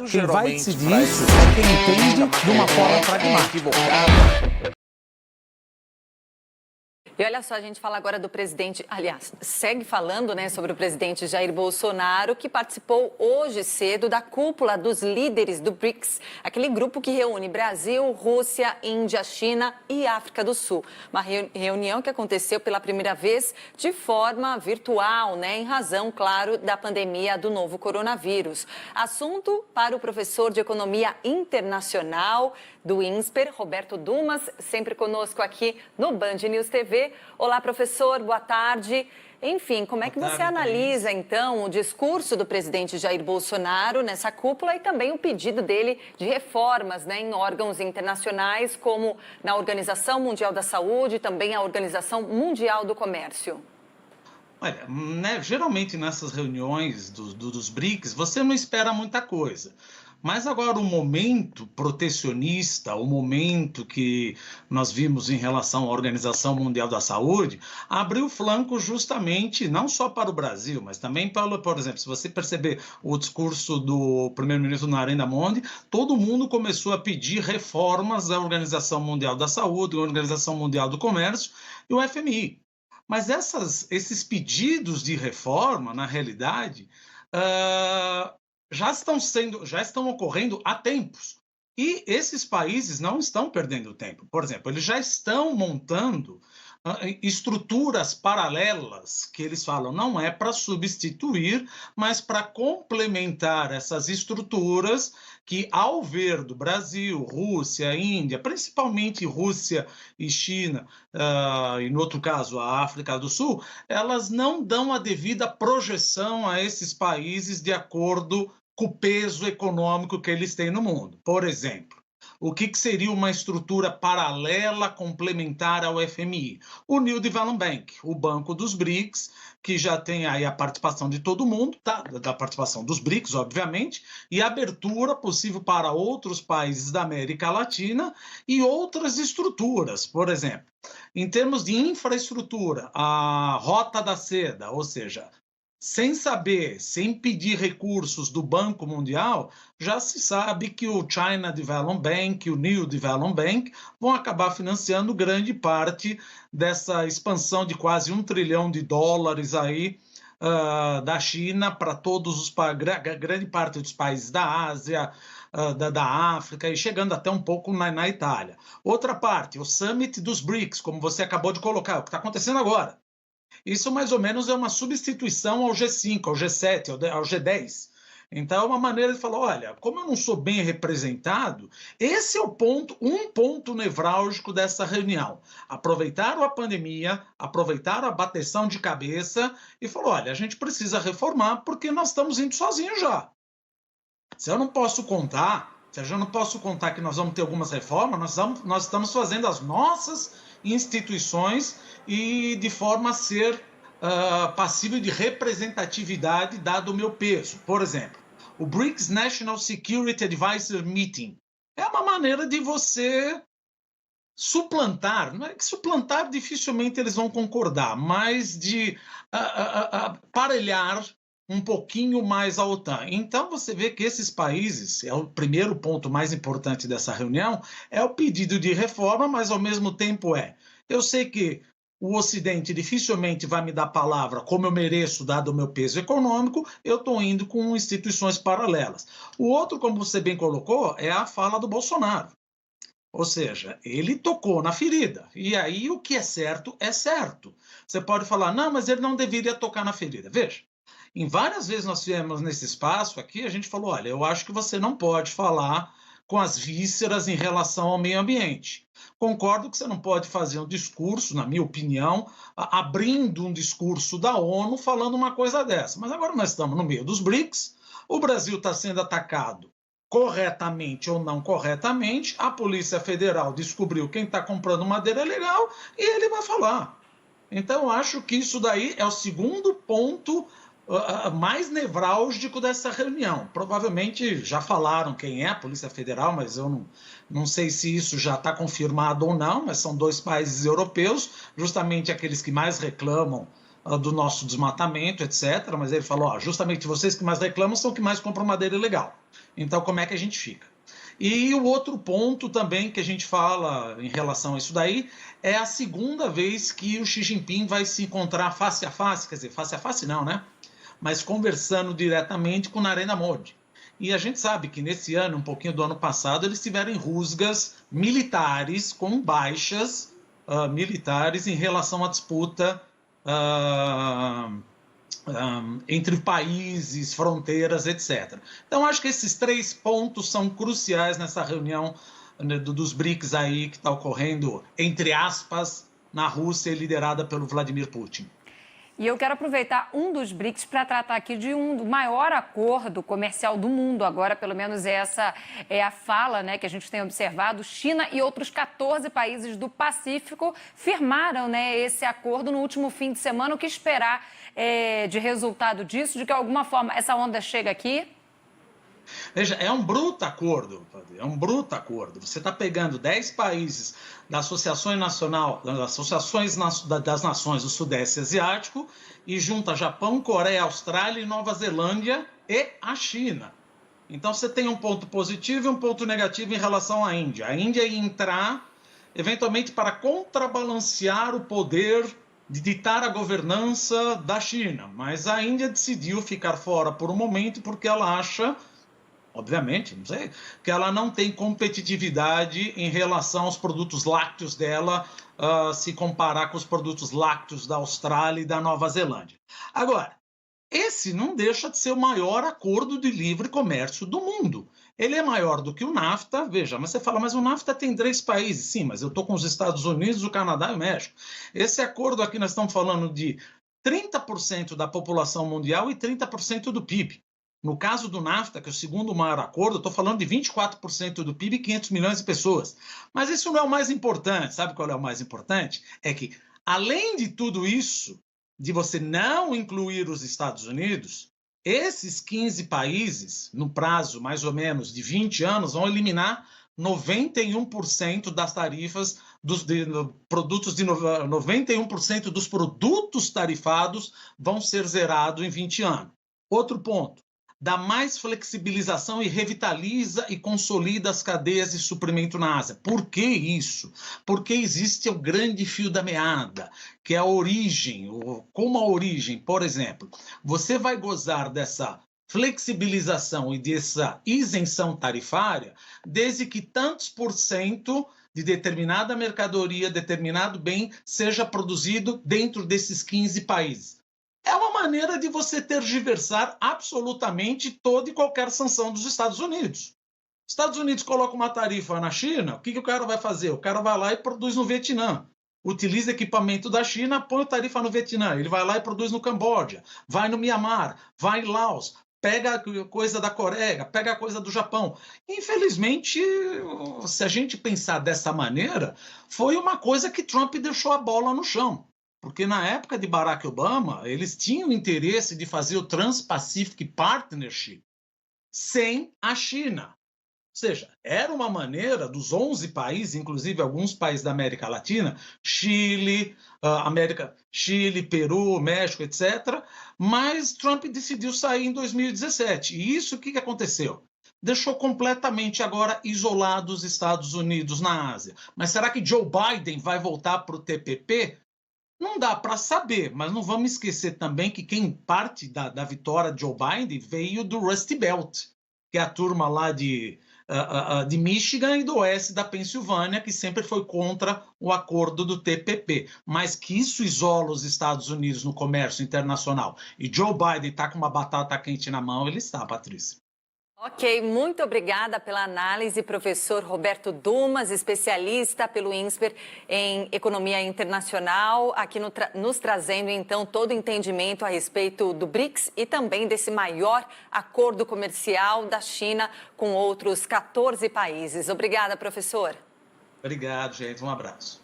Quem vai decidir isso é quem entende de uma forma pragmática. E olha só, a gente fala agora do presidente, aliás, segue falando, né, sobre o presidente Jair Bolsonaro, que participou hoje cedo da cúpula dos líderes do BRICS, aquele grupo que reúne Brasil, Rússia, Índia, China e África do Sul. Uma reunião que aconteceu pela primeira vez de forma virtual, né, em razão, claro, da pandemia do novo coronavírus. Assunto para o professor de Economia Internacional do INSPER, Roberto Dumas, sempre conosco aqui no Band News TV. Olá, professor, boa tarde. Enfim, como é que você analisa, então, o discurso do presidente Jair Bolsonaro nessa cúpula e também o pedido dele de reformas, né, em órgãos internacionais, como na Organização Mundial da Saúde e também a Organização Mundial do Comércio? Olha, né, geralmente nessas reuniões dos BRICS, você não espera muita coisa. Mas agora o momento protecionista, o momento que nós vimos em relação à Organização Mundial da Saúde, abriu flanco justamente não só para o Brasil, mas também para, por exemplo, se você perceber o discurso do primeiro-ministro Narendra Modi, todo mundo começou a pedir reformas à Organização Mundial da Saúde, à Organização Mundial do Comércio e o FMI. Mas esses pedidos de reforma, na realidade, já estão ocorrendo há tempos. E esses países não estão perdendo tempo. Por exemplo, eles já estão montando estruturas paralelas, que eles falam não é para substituir, mas para complementar essas estruturas que, ao ver do Brasil, Rússia, Índia, principalmente Rússia e China, e no outro caso a África do Sul, elas não dão a devida projeção a esses países de acordo com o peso econômico que eles têm no mundo. Por exemplo, o que seria uma estrutura paralela, complementar ao FMI? O New Development Bank, o Banco dos BRICS, que já tem aí a participação de todo mundo, tá? Da participação dos BRICS, obviamente, e abertura possível para outros países da América Latina e outras estruturas. Por exemplo, em termos de infraestrutura, a Rota da Seda, ou seja, sem saber, sem pedir recursos do Banco Mundial, já se sabe que o China Development Bank, o New Development Bank, vão acabar financiando grande parte dessa expansão de quase $1 trilhão aí da China para grande parte dos países da Ásia, da África e chegando até um pouco na Itália. Outra parte, o Summit dos BRICS, como você acabou de colocar, o que está acontecendo agora. Isso, mais ou menos, é uma substituição ao G5, ao G7, ao G10. Então, é uma maneira de falar, olha, como eu não sou bem representado, esse é um ponto nevrálgico dessa reunião. Aproveitaram a pandemia, aproveitaram a bateção de cabeça e falou, olha, a gente precisa reformar porque nós estamos indo sozinhos já. Se eu não posso contar que nós vamos ter algumas reformas, nós estamos fazendo as nossas instituições e de forma a ser passível de representatividade dado o meu peso. Por exemplo, o BRICS National Security Advisor Meeting é uma maneira de você suplantar, não é que suplantar dificilmente eles vão concordar, mas de aparelhar um pouquinho mais a OTAN. Então, você vê que esses países, é o primeiro ponto mais importante dessa reunião, é o pedido de reforma, mas ao mesmo tempo eu sei que o Ocidente dificilmente vai me dar palavra como eu mereço, dado o meu peso econômico, eu estou indo com instituições paralelas. O outro, como você bem colocou, é a fala do Bolsonaro. Ou seja, ele tocou na ferida. E aí o que é certo é certo. Você pode falar, não, mas ele não deveria tocar na ferida. Veja, em várias vezes nós tivemos nesse espaço aqui, a gente falou, olha, eu acho que você não pode falar com as vísceras em relação ao meio ambiente. Concordo que você não pode fazer um discurso, na minha opinião, abrindo um discurso da ONU falando uma coisa dessa. Mas agora nós estamos no meio dos BRICS, o Brasil está sendo atacado corretamente ou não corretamente, a Polícia Federal descobriu quem está comprando madeira ilegal e ele vai falar. Então, eu acho que isso daí é o segundo ponto mais nevrálgico dessa reunião. Provavelmente já falaram quem é a Polícia Federal, mas eu não sei se isso já está confirmado ou não, mas são 2 países europeus, justamente aqueles que mais reclamam do nosso desmatamento, etc. Mas ele falou, ó, justamente vocês que mais reclamam são que mais compram madeira ilegal. Então, como é que a gente fica? E o outro ponto também que a gente fala em relação a isso daí é a segunda vez que o Xi Jinping vai se encontrar face a face, quer dizer, face a face não, né? Mas conversando diretamente com Narendra Modi. E a gente sabe que nesse ano, um pouquinho do ano passado, eles tiveram rusgas militares com baixas militares em relação à disputa entre países, fronteiras, etc. Então, acho que esses 3 pontos são cruciais nessa reunião, né, dos BRICS aí que está ocorrendo, entre aspas, na Rússia, liderada pelo Vladimir Putin. E eu quero aproveitar um dos BRICS para tratar aqui de do maior acordo comercial do mundo. Agora, pelo menos essa é a fala, né, que a gente tem observado. China e outros 14 países do Pacífico firmaram, né, esse acordo no último fim de semana. O que esperar de resultado disso? De que, de alguma forma, essa onda chega aqui? Veja, é um bruto acordo, é um bruto acordo. Você está pegando 10 países da Associação Nacional, das Associações das Nações do Sudeste Asiático e junta Japão, Coreia, Austrália e Nova Zelândia e a China. Então você tem um ponto positivo e um ponto negativo em relação à Índia. A Índia ia entrar, eventualmente, para contrabalancear o poder de ditar a governança da China, mas a Índia decidiu ficar fora por um momento porque ela acha, obviamente, não sei, que ela não tem competitividade em relação aos produtos lácteos dela, se comparar com os produtos lácteos da Austrália e da Nova Zelândia. Agora, esse não deixa de ser o maior acordo de livre comércio do mundo. Ele é maior do que o NAFTA, veja, mas você fala, mas o NAFTA tem 3 países. Sim, mas eu estou com os Estados Unidos, o Canadá e o México. Esse acordo aqui nós estamos falando de 30% da população mundial e 30% do PIB. No caso do NAFTA, que é o segundo maior acordo, eu estou falando de 24% do PIB e 500 milhões de pessoas. Mas isso não é o mais importante. Sabe qual é o mais importante? É que, além de tudo isso, de você não incluir os Estados Unidos, esses 15 países, no prazo mais ou menos de 20 anos, vão eliminar 91% das tarifas dos produtos, 91% dos produtos tarifados vão ser zerados em 20 anos. Outro ponto, dá mais flexibilização e revitaliza e consolida as cadeias de suprimento na Ásia. Por que isso? Porque existe o grande fio da meada, que é a origem. Como a origem, por exemplo, você vai gozar dessa flexibilização e dessa isenção tarifária desde que tantos por cento de determinada mercadoria, determinado bem, seja produzido dentro desses 15 países. É uma maneira de você tergiversar absolutamente toda e qualquer sanção dos Estados Unidos. Os Estados Unidos colocam uma tarifa na China, o que o cara vai fazer? O cara vai lá e produz no Vietnã. Utiliza equipamento da China, põe a tarifa no Vietnã. Ele vai lá e produz no Camboja, vai no Mianmar, vai em Laos, pega coisa da Coreia, pega coisa do Japão. Infelizmente, se a gente pensar dessa maneira, foi uma coisa que Trump deixou a bola no chão. Porque na época de Barack Obama, eles tinham interesse de fazer o Trans-Pacific Partnership sem a China. Ou seja, era uma maneira dos 11 países, inclusive alguns países da América Latina, Chile, Peru, México, etc. Mas Trump decidiu sair em 2017. E isso, o que aconteceu? Deixou completamente agora isolados os Estados Unidos na Ásia. Mas será que Joe Biden vai voltar para o TPP? Não dá para saber, mas não vamos esquecer também que quem parte da vitória de Joe Biden veio do Rust Belt, que é a turma lá de Michigan e do oeste da Pensilvânia, que sempre foi contra o acordo do TPP. Mas que isso isola os Estados Unidos no comércio internacional. E Joe Biden está com uma batata quente na mão, ele está, Patrícia. Ok, muito obrigada pela análise, professor Roberto Dumas, especialista pelo INSPER em Economia Internacional, aqui nos trazendo, então, todo o entendimento a respeito do BRICS e também desse maior acordo comercial da China com outros 14 países. Obrigada, professor. Obrigado, gente. Um abraço.